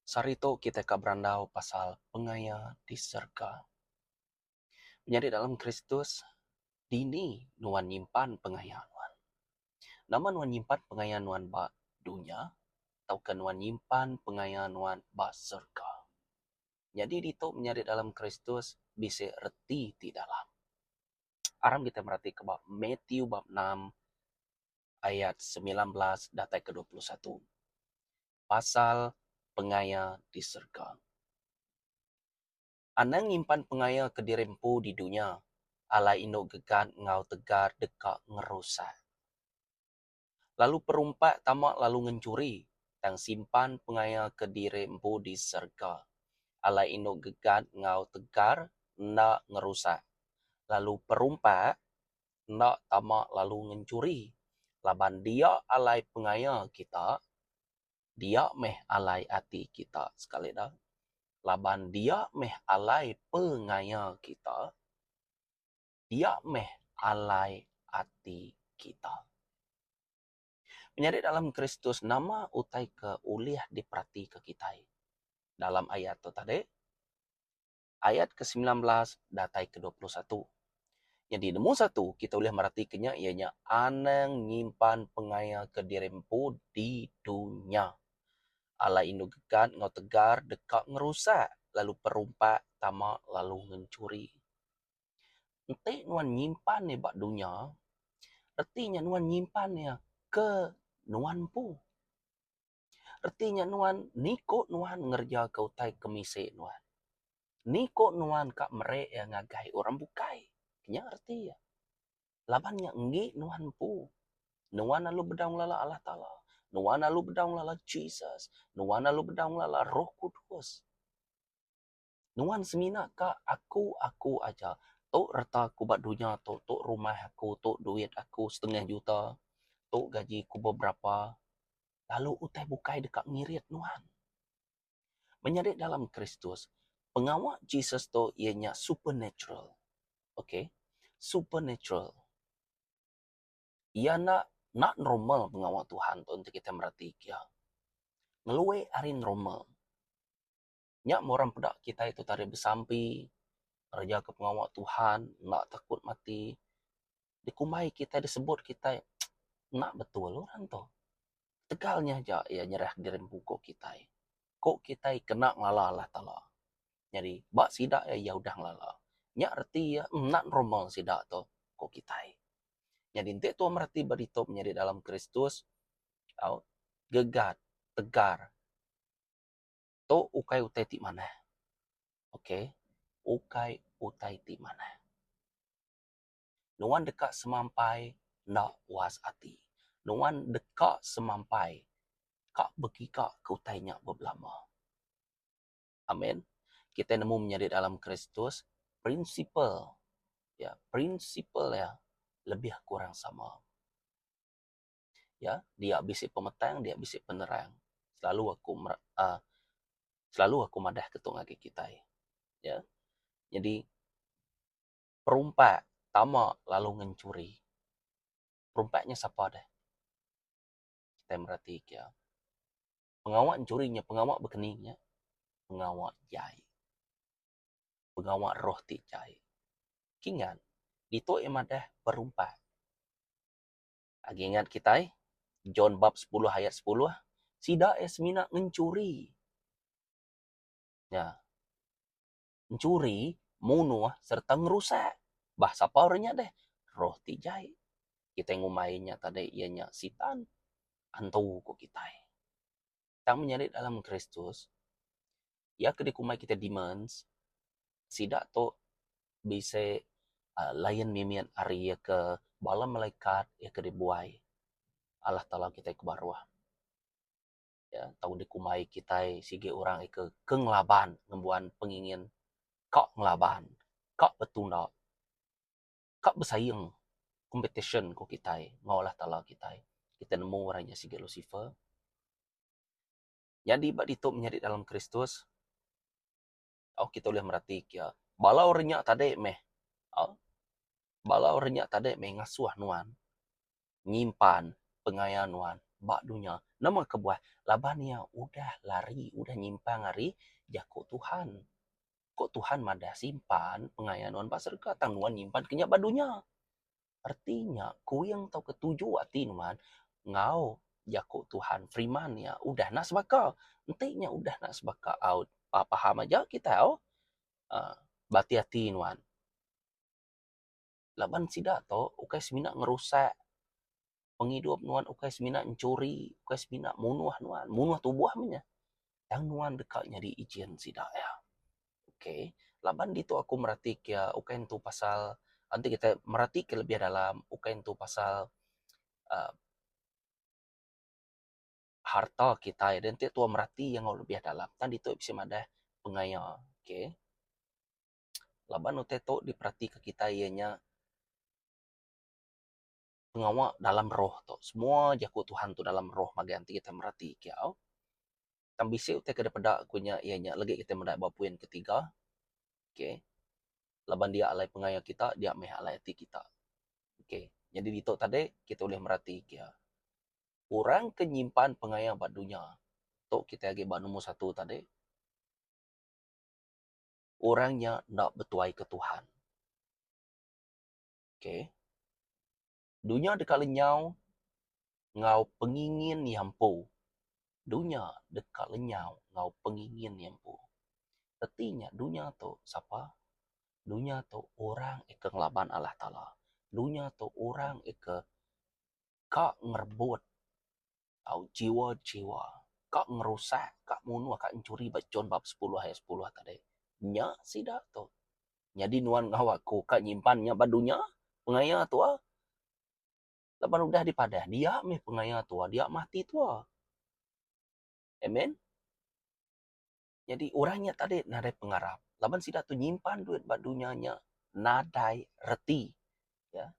Sarito kita kabrandau pasal pengaya di surga. Menjadi dalam Kristus, dini nuan nyimpan pengaya nuan. Nama nuan nyimpan pengaya nuan ba dunia, atau ke nuan nyimpan pengaya nuan ba surga. Jadi dito menjadi dalam Kristus bisa reti di dalam. Aram kita merhati ke bab Matthew bab 6 ayat 19 datai ke 21. Pasal pengaya di surga. Anang nyimpan pengaya ke dirempu di dunia, ala indok gegan ngau tegar dekak ngerusak. Lalu perumpak tamak lalu ngencuri, tang simpan pengaya ke dirempu di serga. Ala indok gegan ngau tegar ndak ngerusak. Lalu perumpak ndak tamak lalu ngencuri. Laban dia alai pengaya kita, dia meh alai hati kita sekali dah. Laban dia meh alai pengaya kita, dia meh alai hati kita. Menjadi dalam Kristus nama utai ke uliah diperhati ke kita. Dalam ayat itu tadi, ayat ke-19 datai ke-21. Jadi nemu satu, kita boleh merhatikannya, ianya anang nyimpan pengaya ke dirempu di dunia. Ala indu gegan ngau tegar dekak ngerusak, lalu perumpak tamak lalu ngencuri. Ente nuan nyimpan ni bak dunia, artinya nuan nyimpan ya ke nuan pu. Artinya nuan, niko nuan ngerja kau tai kemise nuan. Niko nuan kak merek yang ngagai orang bukai. Kenya arti ya. Labannya enggi nuan pu. Nuan lalu bedaung lala Allah Ta'ala. Nuan lalu bedaung lala Jesus. Nuan lalu bedaung lala Roh Kudus. Nuan semina kak aku aja. Tok reta aku bat dunia, tok rumah aku, tok duit aku 500,000, tok gaji ku beberapa. Lalu utai bukai dekat ngirit nuan. Menjadi dalam Kristus, pengawal Jesus tu ianya supernatural. Okay? Supernatural. Ia nak normal pengawal Tuhan tu untuk kita merhati. Ngelue hari normal. Nyak orang pedak kita itu tadi bersampi, kerja ke pengawal Tuhan, nak takut mati. Dikumai kita, disebut kita, nak betul orang tu. Tegalnya aja, ia nyerah diri buku kita. Kok kita kena ngalah Allah Ta'ala. Jadi, bak sidak ya udah ngelala. Nya arti ya, nak normal sidak tu, kok kita. Jadi, nanti tu merhati berito menjadi dalam Kristus, gegat, tegar. Tu ukai utai ti mana? Okay? Ukai utai ti mana? Nuan dekat semampai, nak was hati. Nuan dekat semampai, kak bagi kak keutainya berbelama. Amin. Kita nemu menjadi dalam Kristus prinsipal ya lebih kurang sama. Ya, dia bisik pemetang, dia bisik penerang. Selalu aku madah ketung lagi kita. Ya. Jadi perumpak tama lalu ngencuri. Perumpaknya siapa dah? Kita merhati ya. Pengawak curinya, pengawak berkeningnya, pengawak jai. Pengawak roh ti jai. Kingan, dito madah perumpak. Lagi ingat kita, John bab 10 ayat 10, sida esmina mencuri. Ya. Mencuri, munuh, serta ngerusak. Bahasa powernya deh, roh tijai. Kita ngumainya tadi ianya sitan, antu ko kita. Tang menjadi dalam Kristus, ya kedikumai kita demons, sida to bisa layan mimian ari ya ke bala malaikat ya ke dibuai. Allah Ta'ala kita ke baruah. Ya, tahu dikumai kita sige orang ke kenglaban ngembuan pengingin kak ngelaban, kak betunda, kak bersaing competition ko kita, ngaulah Ta'ala kita. Kita nemu orangnya sige Lucifer. Jadi bak dito menjadi dalam Kristus, kita boleh merhati ya. Bala orangnya tadi meh, bala orangnya tadi meh ngasuh nuan, nyimpan pengayaan nuan bak dunia. Nama kebuah laban ya udah lari, udah nyimpang hari jako Tuhan. Kok Tuhan madah simpan pengayanan pasar ke tangguan nyimpan kenyak badunya. Artinya, ku yang tahu ketujuh hati nuan, ngau jako Tuhan firman ya, udah nas bakal. Entinya udah nas bakal out. Paham aja kita uh, bati hati nuan. Laban sida to, ukai semina ngerusak penghidup nuan, ukai semina mencuri, ukai semina munuh tubuh minya. Yang nuan dekatnya di ijen sida ya. Oke, laban itu aku meratik ya, ukai itu pasal, nanti kita meratik lebih dalam, ukai itu pasal uh, harta kita ya, dan tua merati yang lebih dalam. Tadi itu bisa ada pengaya, oke. Laban utai to diperhati ke kita ianya pengawal dalam roh to. Semua jaku Tuhan tu dalam roh maganti kita merati kiau. Tambisi utai ke pada kunya ianya lagi kita mendak bapuin ketiga. Oke. Laban dia alai pengaya kita, dia meh alai hati kita. Oke. Jadi di to tadi kita boleh merati kia. Orang kenyimpan pengaya badunya. To kita lagi nomor satu tadi. Orangnya nak betuai ke Tuhan. Oke. Dunia dekat lenyau, ngau pengingin yampu. Dunia dekat lenyau, ngau pengingin yampu. Artinya dunia tu siapa? Dunia tu orang eke ngelaban Allah Ta'ala. Dunia tu orang eke kak ngerebut au jiwa-jiwa. Kak ngerusak, kak munuh, kak mencuri bacon bab 10 ayat 10 tadi. Nya sida tu. Jadi nuan ngawaku kak nyimpannya badunya pengaya tua. Lepas udah dipadah dia meh pengaya tua, dia mati tua. Amen. Jadi orangnya tadi nadai pengarap. Laban sida tu nyimpan duit badunyanya nadai reti. Ya.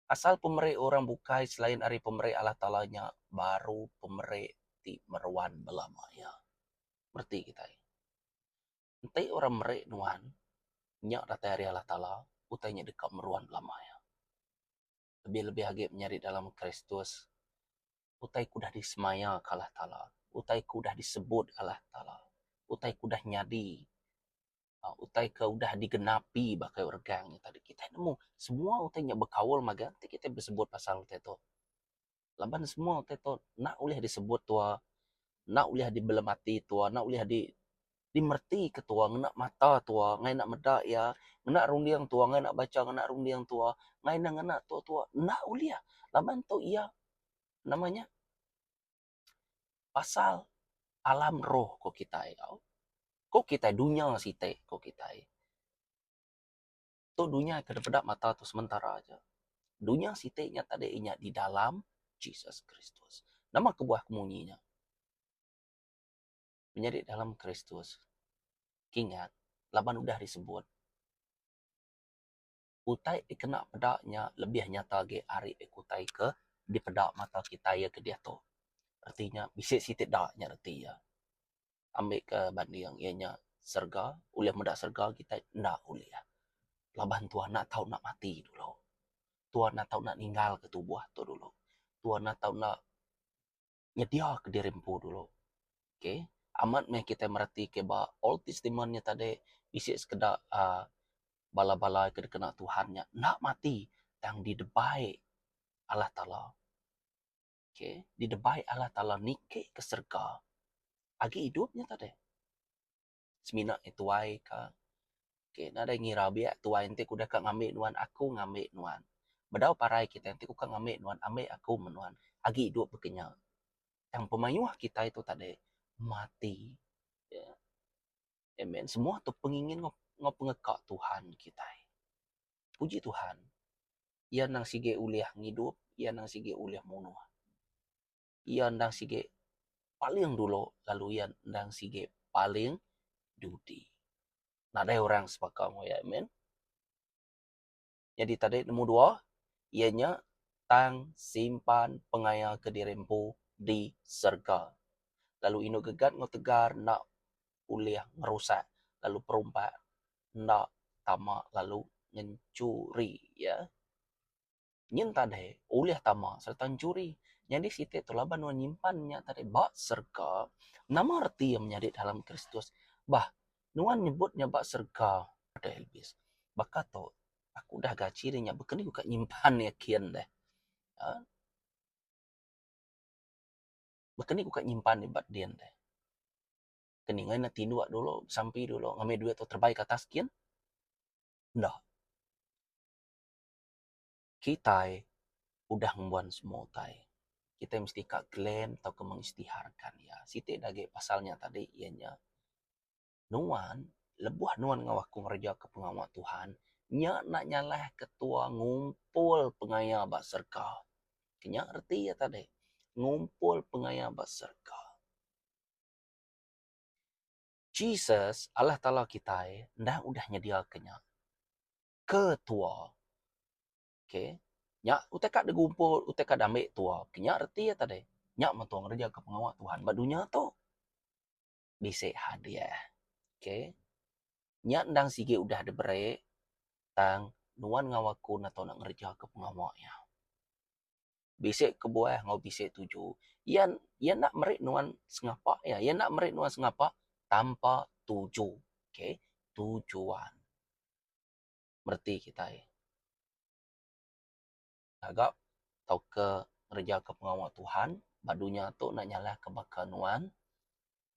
Asal pemerek orang bukai selain hari pemerek Allah Ta'alanya, baru pemerek ti meruan belamaya. Berarti kita. Entai orang merek nuan, nyak datai hari Allah Ta'ala, utainya dekat meruan belamaya. Lebih-lebih agak menyari dalam Kristus, utai kudah disemaya ke Allah Ta'ala. Utai kudah disebut Allah Ta'ala. Utai kudah nyadi. Utai ke udah digenapi bakai orangnya tadi. Kita nemu semua utainya berkawal maga. Nanti kita bersebut pasal utai itu. Laban semua utai itu nak ulih disebut tua. Nak ulih dibelemati tua. Nak ulih dimerti ketua. Nak mata tua. Ngai nak medak ya. Nak rundiang tua. Ngai nak baca. Ngai nak rundiang tua. Ngai nak tua-tua. Nak ulih. Laban tu ia namanya pasal alam roh ko kita kau. Ko kita dunia site ko kita. Tu dunia kedepedak mata tu sementara aja. Dunia site-nya tadi inya di dalam Jesus Kristus. Nama kebuah kemunyinya. Menjadi dalam Kristus. Ingat, laban udah disebut. Utai kena pedaknya lebih nyata ge ari ikutai ke di pedak mata kita ya ke dia tu. Artinya bisa sitik daknya arti ya. Ambil ke banding ianya serga, uliah medak serga kita ndak uliah. Laban Tuhan nak tahu nak mati dulu. Tuhan nak tahu nak ninggal ke tubuh tu dulu. Tuhan nak tahu nak nyedia ke dirimpu dulu. Okay? Amat meh kita merhati ke ba Old Testamentnya tadi bisa sekedar bala-bala ke kena Tuhannya nak mati yang didebai Allah Ta'ala. Okay? Didebai Allah Ta'ala nike ke serga. Agi hidupnya tadi. Semina itu ai ka. Okay, nada ngira biak tuai nanti kuda ka ngambil nuan aku ngambil nuan. Bedau parai kita nanti ku ngambil nuan ambil aku menuan. Agi hidup berkenyang. Yang pemayuah kita itu tadi mati. Ya. Amen. Semua tu pengingin ngopengekak Tuhan kita. Puji Tuhan. Ia nang sige uliah ngidup, ia nang sige uliah munuh. Ia nang sige paling dulu, lalu ia nang sige paling dudi. Nah, ada orang sepakat ya, amen. Jadi tadi nomor 2, ianya tang simpan pengaya ke dirimpu di serga. Lalu ino gegat ngotegar nak uliah ngerusak. Lalu perumpak nak tamak lalu ngencuri ya. nyen tade uliah tama serta curi. Jadi site tu laban wan nyimpannya tadi bak serka. Nama arti yang menjadi dalam Kristus. Bah, nuan nyebutnya bak serka ada Elvis. Bakato aku dah gacirinya bekeni buka nyimpan ya kian deh. Ha? Bekeni buka nyimpan ni bat dian deh. Keningan na tinduak dulu sampai dulu ngambil duit tu terbaik atas kian. Ndah. Kita udah membuat semua tai. Kita mesti kak klaim atau ke mengistiharkan ya. Siti dage pasalnya tadi ianya nuan lebuah nuan ngawaku ngerja ke pengawal Tuhan nya nak nyalah ketua ngumpul pengaya bak serka. Kenya arti ya tadi ngumpul pengaya bak serka. Jesus Allah Ta'ala kita dah udah nyediakannya ketua. Okay. Nya utekat digumpul utekat ambil tua. Kenya arti ya tadi nya mentuang ngerja ke pengawal Tuhan badunya tu bisa hadiah. Okay. Nya ndang sige udah ada break tang nuan ngawaku na to nak ngerja ke pengawalnya. Bisik ke buah ngau bisik tuju. Yan nak merik nuan sengapa ya. Yan nak merik nuan sengapa tanpa tuju. Okay. Tujuan. Merti kita ya. Agak tau ke ngerja ke pengawal Tuhan. Badunya tu nak nyalah ke bakal nuan.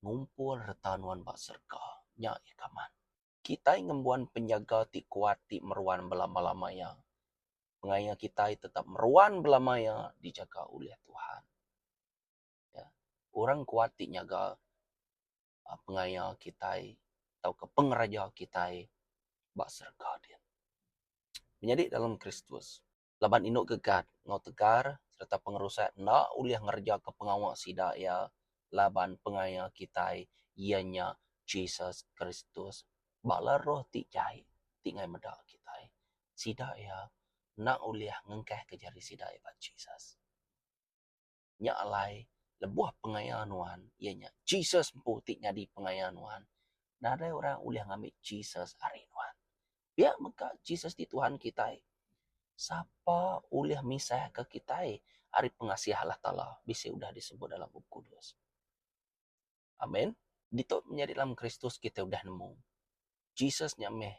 Ngumpul reta nuan bak serka. Nya ikaman. Kita ngembuan penjaga ti kuat ti meruan belama-lama ya. Pengaya kita tetap meruan belamaya dijaga oleh Tuhan. Ya. Orang kuat ti nyaga pengaya kita atau ke pengeraja kita bak serka dia. Menjadi dalam Kristus. Laban inuk gegat ngau tegar serta pengerusak nak uliah ngerja ke pengawak sida ya laban pengaya kita ianya Jesus Kristus. Bala roh ti jai ti ngai meda kita. Sida ya nak uliah ngengkeh kejari sida ya Jesus. Nya alai lebuah pengayanuan ianya Jesus mputi nyadi pengayanuan. Nah ada orang uliah ngambil Jesus arinuan. Biar maka Jesus di Tuhan kita. Siapa uliah misah ke kita hari pengasih Allah Ta'ala. Bisa udah disebut dalam buku Kudus. Amin. Dito menjadi dalam Kristus kita udah nemu. Jesus nyameh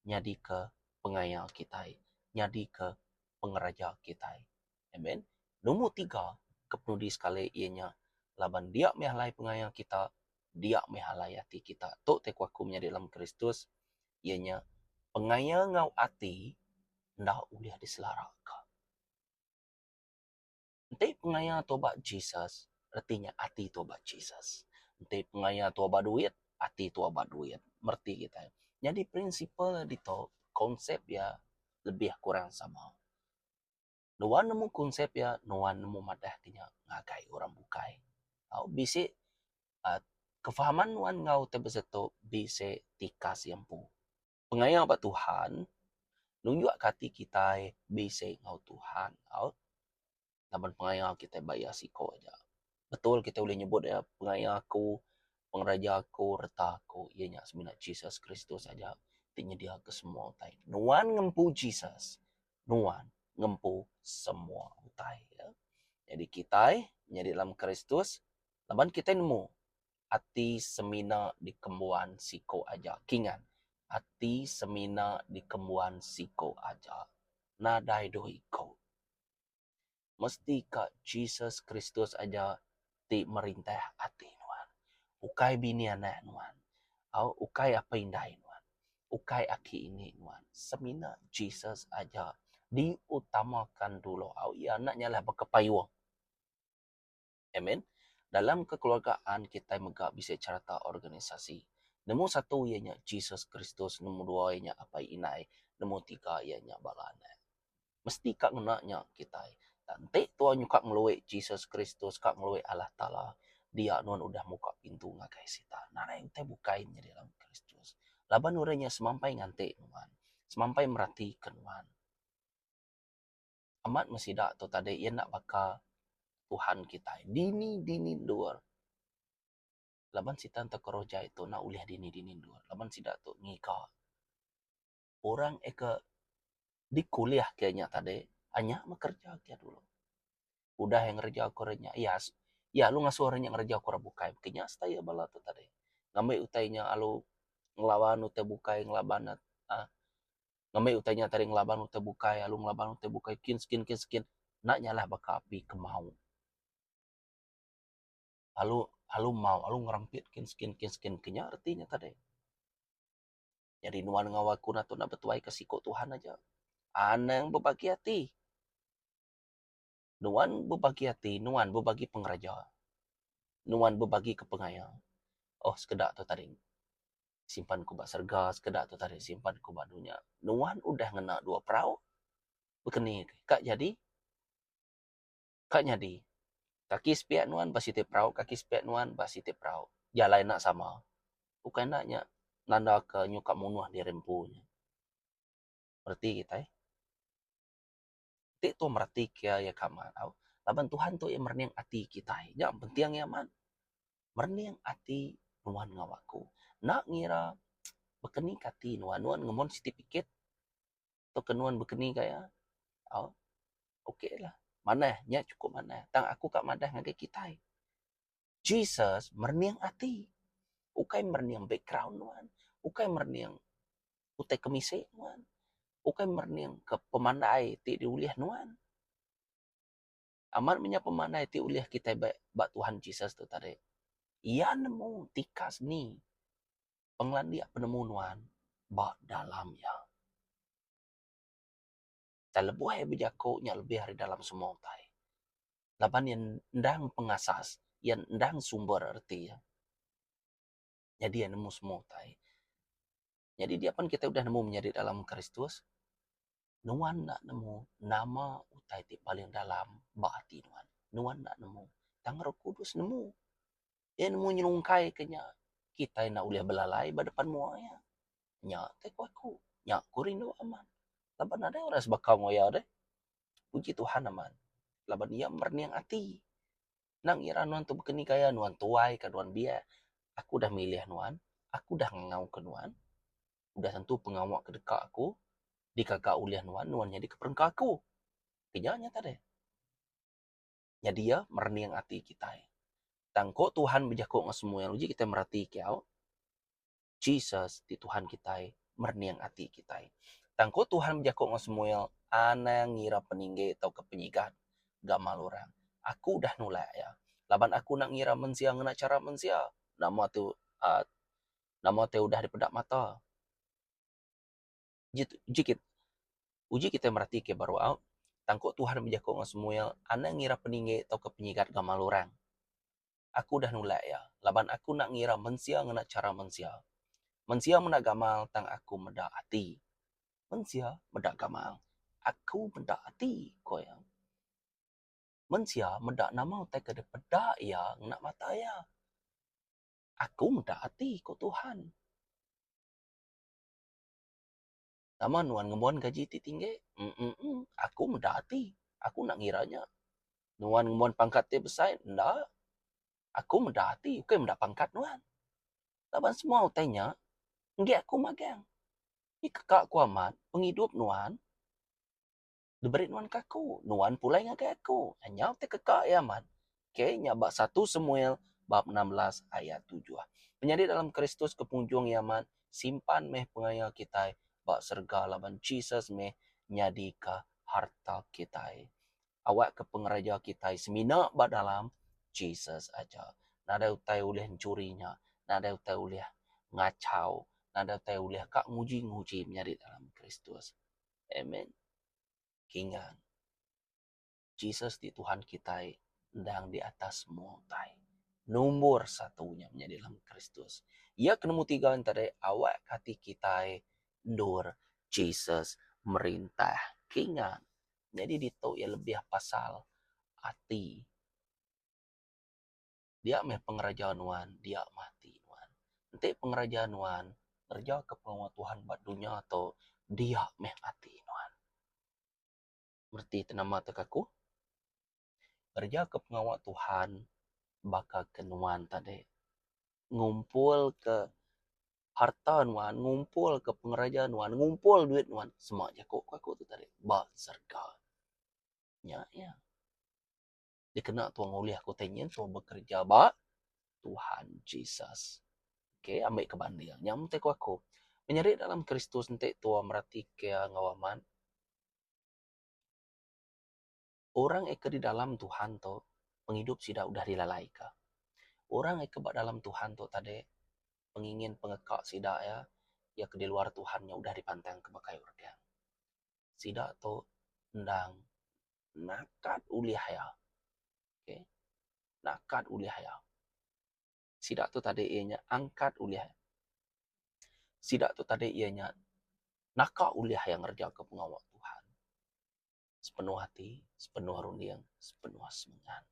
nyadi ke pengayal kita. Nyadi ke pengeraja kita. Amin. Nomor 3, kepenudi sekali ianya laban dia mehalai pengayal kita, dia mehalai hati kita. Tok tekwaku menjadi dalam Kristus ianya pengayal ngau hati ndak uliah diselaraka. Nanti pengayal tobat Jesus, artinya hati tobat Jesus. Nanti pengayal tobat duit, hati tobat duit. Merti kita. Jadi prinsipal dito konsep ya lebih kurang sama. Nuan nemu konsep ya, nuan nemu madah tinya ngakai orang bukai. Au bisi kefahaman nuan ngau tebeseto bisi tikas yampu. Pengayal ba Tuhan, nunjuk kati kita bisi ngau Tuhan. Au laban pengayal kita bayar siko aja. Betul kita boleh nyebut ya pengayal aku, pengeraja aku, reta aku. Ianya sebenarnya Jesus Kristus saja. Tinya dia ke semua utai. Nuan ngempu Jesus. Nuan ngempu semua utai. Ya. Jadi kita menjadi dalam Kristus. Laban kita nemu. Hati semina di kembuan siko aja. Kingan. Hati semina di kembuan siko aja. Nadai doiko. Mesti kak Jesus Kristus aja ti merintah hati nuan. Ukai bini anak nuan. Au ukai apa indai nuan. Ukai aki ini nuan. Semina Jesus aja diutamakan dulu. Au ia anaknya lah berkepayuang. Amen. Dalam kekeluargaan kita megak bisa cerita organisasi. Nombor 1 ianya Jesus Kristus. Nombor 2 ianya apa inai. Nombor 3 ianya balana. Mesti kak ngenaknya kita. Nanti tuan kak ngeluik Jesus Kristus, kak ngeluik Allah Ta'ala. Dia nuan udah muka pintu ngakai sita. Nana yang te bukain jadi dalam Kristus. Laban urenya semampai ngantik nuan. Semampai merhatikan nuan. Amat masih dak tu tadi ia nak bakal Tuhan kita. Dini luar. Laban sita tak keroja itu nak uliah dini luar. Laban sidak tu ngika. Orang eka di kuliah kayaknya tadi Anya kerja kia dulu. Udah yang ngerja aku renya. Ya lu ngasuh renya ngerja aku bukai. Kenya stay bala tu tadi. Ngambil utainya alu ngelawan ute bukai ngelaban. Ngambil utainya tadi ngelaban ute bukai, alu ngelaban ute bukai skin. Nak nyalah baka api kemau. Alu mau, alu ngerampit skin kenya artinya tadi. Jadi nuan ngawaku na tu nak betuai kesiko Tuhan aja. Ana yang berbagi hati. Nuan berbagi hati, nuan berbagi pengraja. Nuan berbagi ke pengaya. Oh, sekedak tu tadi. Simpan ku bak serga, sekedak tu tadi simpan ku bak dunia. Nuan udah ngena 2 perahu. Bekeni, kak jadi. Kaki sepiak nuan basi te perahu, kaki sepiak nuan basi te perahu. Jalan nak sama. Bukan naknya nanda ke nyukap munuh di rempunya. Berarti kita Tik tu merati kia ya kaman. Laban Tuhan tu yang merniang hati kita. Ya penting ya man. Merniang hati nuan ngawaku. Nak ngira bekeni kati nuan ngemon sertifikat atau kenuan bekeni kaya. Okey lah. Mana nya cukup mana. Tang aku kat madah ngagai kita. Jesus merniang hati. Ukai merniang background nuan. Ukai merniang utai kemisik nuan. Ukai merniang ke pemandai ti diuliah nuan. Amat punya pemandai ti uliah kita bak Tuhan Jesus tu tadi. Ia nemu tikas ni. Penglandi penemu nuan. Bak dalam ya. Dan lebuh yang berjakuknya lebih hari dalam semua utai. Laban yang ndang pengasas. Yang ndang sumber arti ya. Jadi yang nemu semua utai. Jadi dia pun kita udah nemu menjadi dalam Kristus. Nuan nak nemu nama utai ti paling dalam bak hati nuan. Nuan nak nemu. Tang Roh Kudus nemu. Dia nemu nyelungkai kenya. Kita nak uliah belalai berdepan muaya. Nyak teko aku. Nyak ku rindu aman. Laban ada orang sebakau ngoya deh. Puji Tuhan aman. Laban ia merniang hati. Nang ira nuan tu bekeni kaya nuan tuai ke nuan biar. Aku dah milih nuan. Aku dah ngau ke nuan. Udah tentu pengawak ke dekat aku. Di kakak uliah nuan. Nuan jadi ke perengka aku. Kenyanya tadi. Jadi ya merniang hati kita. Tangkok Tuhan berjakuk dengan semua yang uji kita merhati kau. Jesus di Tuhan kita. Merniang hati kita. Tangkok Tuhan berjakuk dengan semua yang ana ngira peninggi atau kepenyikat. Gamal orang. Aku dah nolak ya. Laban aku nak ngira mensia ngena cara mensia. Nama tu udah dipedak mata. Uji kita merhati ke baru out. Tangkok Tuhan menjakuk dengan semua yang ana ngira peninggi atau kepenyikat gamal orang. Aku dah nolak ya. Laban aku nak ngira mensia ngena cara mensia. Mensia menak gamal tang aku medak hati. Mensia medak gamal. Aku medak hati ko yang. Mensia medak nama utai ke pedak ya nak mata ya. Aku medak hati ko Tuhan. Nama nuan ngemuan gaji ti tinggi. Aku medak hati. Aku nak ngiranya. Nuan ngemuan pangkat ti besar. Ndak. Aku medak hati. Bukan medak pangkat nuan. Laban semua utainya. Nggak aku magang. Ini kakak ku amat. Penghidup nuan. Diberi nuan kaku. Nuan pulai ngagai aku. Hanya te kakak ya man. Okay, nyabak 1 Samuel bab 16 ayat 7. Menjadi dalam Kristus kepunjung yaman. Simpan meh pengaya kita. Bak serga laban Jesus meh. Nyadi ke harta kita. Awak ke pengeraja kita. Semina bak dalam Jesus aja. Nada utai ulih curinya. Nada utai ulih ngacau. Nada utai ulih kak nguji-nguji menjadi dalam Kristus. Amen. Kingan. Jesus di Tuhan kita ndang di atas semua utai. Nomor satunya menjadi dalam Kristus. Ia kenemu 3 antara awak hati kita ndur Jesus merintah. Kingan. Jadi dito ia lebih pasal hati. Dia meh pengerajaan wan, dia mati wan. Nanti pengerajaan wan kerja ke pengawa Tuhan buat dunia atau dia meh mati wan. Berarti tenama tekaku kerja ke pengawal Tuhan bakal kenuan tadi ngumpul ke harta nuan, ngumpul ke pengerajaan nuan, ngumpul duit nuan, semua aja kok aku tu tadi bak serga. Ya. Dikena tuang oleh aku tanya tuang bekerja ba Tuhan Jesus. Oke, ambil kebanding. Yang mentek aku. Menyari dalam Kristus entek tua merati ke ngawaman. Orang eka di dalam Tuhan to, penghidup sudah udah dilalai ka. Orang eka dalam Tuhan to tadi, pengingin pengekak sida ya ke di luar Tuhannya udah dipantang ke bakai urang. Sida to ndang nakat uliah ya. Oke. Nakat uliah ya. Sida tu tadi ianya angkat uliah. Sida tu tadi ianya nakak uliah yang ngerja ke pengawal Tuhan. Sepenuh hati, sepenuh rundiang, sepenuh semangat.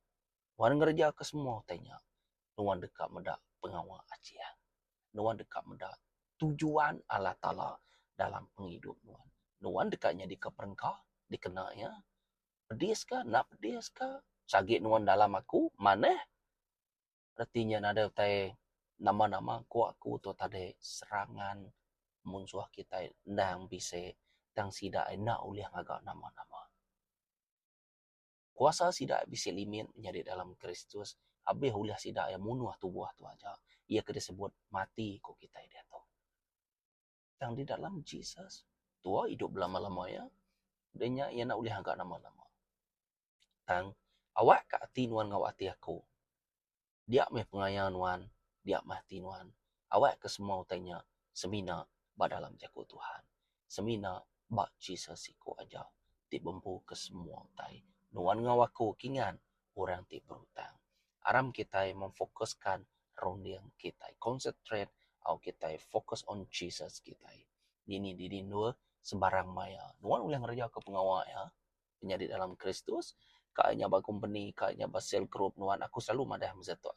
Wan ngerja ke semua tanya. Nuan dekat medak pengawal acia. Nuan dekat medak tujuan Allah Ta'ala dalam penghidup Nuan. Nuan dekatnya di keperengkah, dikenanya. Pedis kah? Nak pedis kah? Sagit Nuan dalam aku, mana? Artinya nada tay nama-nama aku tu tadi serangan musuh kita ndang bisa tang sida nak uliah ngagak nama-nama. Kuasa sida bisa limin menjadi dalam Kristus. Habis uliah sida yang munuh tubuh tu aja. Ia kena sebut mati ko kita dia tu. Yang di dalam Jesus tua hidup lama-lama ya. Denya ia nak uliah ngagak nama-nama. Tang awak ka hati nuan ngawati aku. Dia meh pengayaan nuan, dia mati nuan. Awak ke semua tanya semina ba dalam jago Tuhan. Semina ba Jesus siku aja. Ti bempu ke semua tai. Nuan ngawaku kingan orang ti berhutang. Aram kita memfokuskan rondiang kita. Concentrate au kita fokus on Jesus kita. Dini dini nur sembarang maya. Nuan ulang kerja ke pengawal ya. Menjadi dalam Kristus. Kayaknya ba company, kayaknya ba sel group nuan. Aku selalu madah mezatu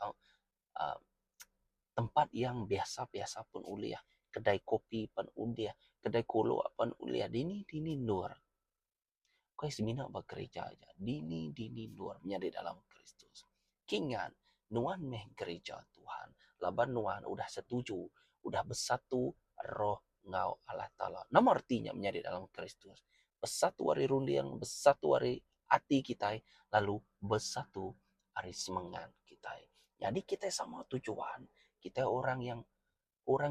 tempat yang biasa-biasa pun uliah. Kedai kopi pun uliah. Kedai kolo pun uliah. Dini nur. Kau semina bekerja aja. Dini nur menjadi dalam Kristus. Kingan, nuan meh gereja Tuhan. Laban nuan udah setuju. Udah bersatu roh ngau Allah Ta'ala. Nama artinya menjadi dalam Kristus. Bersatu hari rundiang, bersatu hari hati kita. Lalu bersatu hari semangat kita. Jadi kita sama tujuan. Kita orang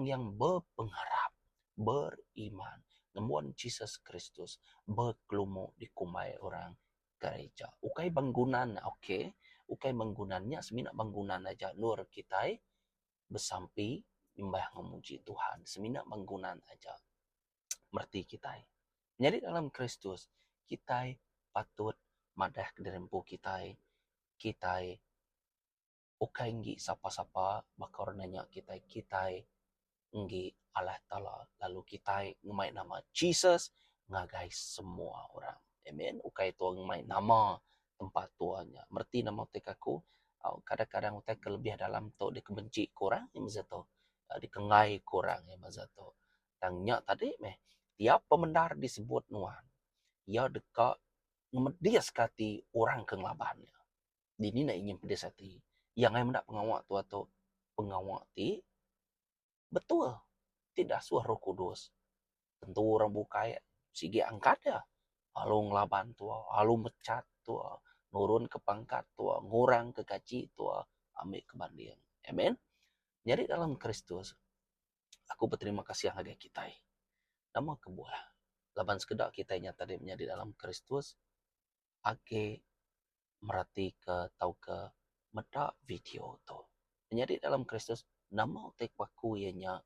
yang berpengharap, beriman, namun Jesus Kristus berkelumu di kumai orang gereja. Ukai bangunan, oke. Ukai bangunannya semina bangunan aja nur kita bersampi imbah memuji Tuhan. Semina bangunan aja merti kita. Jadi dalam Kristus kita patut madah kederempu kita. Kita ukai nggi sapa-sapa bakar nanya kita nggi Allah Ta'ala. Lalu kita ngemai nama Jesus ngagai semua orang. Amen. Ukai tua ngemai nama tempat tuanya. Merti nama tekaku. Kadang-kadang utai kelebihan dalam tu dikebenci kurang yang mazato. Dikengai kurang yang mazato. Tangnya tadi meh. Tiap pemendar disebut nuan. Ia dekat ngemedias kati orang kenglabannya. Dini nak ingin pedes hati. Yang ai mendak pengawak tu atau pengawak ti betul. Tidak suah Roh Kudus. Tentu orang bukai sige angkat ya. Lalu ngelaban tua, lalu mecat tua, nurun ke pangkat tua, ngurang ke gaji tua, ambil kebanding. Amen. Jadi dalam Kristus, aku berterima kasih yang ada kita. Nama kebuah. Laban sekedar kita nyata dia menjadi dalam Kristus, ake merati ke tau ke meda video tu. Menjadi dalam Kristus, nama utek waku ianya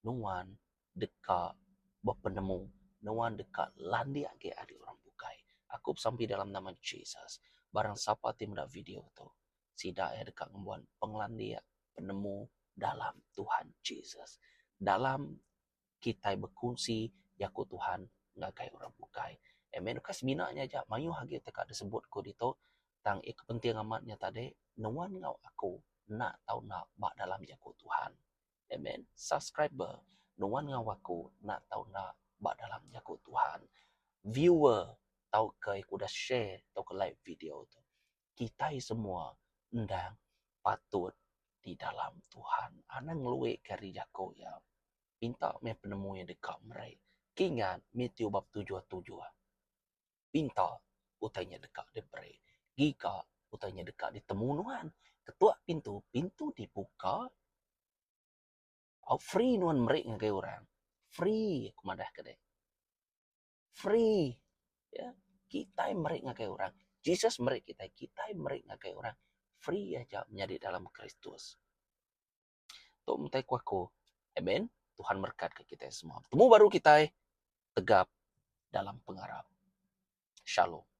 nuan dekat berpenemu, nuan dekat landi age adi orang bukai. Aku sampai dalam nama Jesus. Barang siapa tim dah video tu, sida ya dekat membuat penglandia penemu dalam Tuhan Jesus. Dalam kita berkongsi yaku Tuhan ngagai orang bukai. Amen. Kas minanya aja mayu hagi teka disebut ko dito tang kepentingan amatnya tadi nuan ngau aku nak tahu nak bak dalam yaku Tuhan. Amen. Subscriber nuan ngau aku nak tahu nak bak dalam yaku Tuhan. Viewer tahu ke aku dah share tahu ke like video tu. Kita semua ndang patut di dalam Tuhan. Anang luwe kari jago ya. Pinta me penemu yang dekat mereka. Kingan Matthew bab 7:7. Pinta utainya dekat diberi. Jika utainya dekat ditemunuan, ketua pintu dibuka, free nuan merik ngakai orang. Free, aku madah kedai. Free. Ya, kita yang merik ngakai orang. Jesus merik kita yang merik ngakai orang. Free aja menjadi dalam Kristus. Tok mentai kuaku. Amen. Tuhan berkat ke kita semua. Temu baru kita tegap dalam pengarap. Shalom.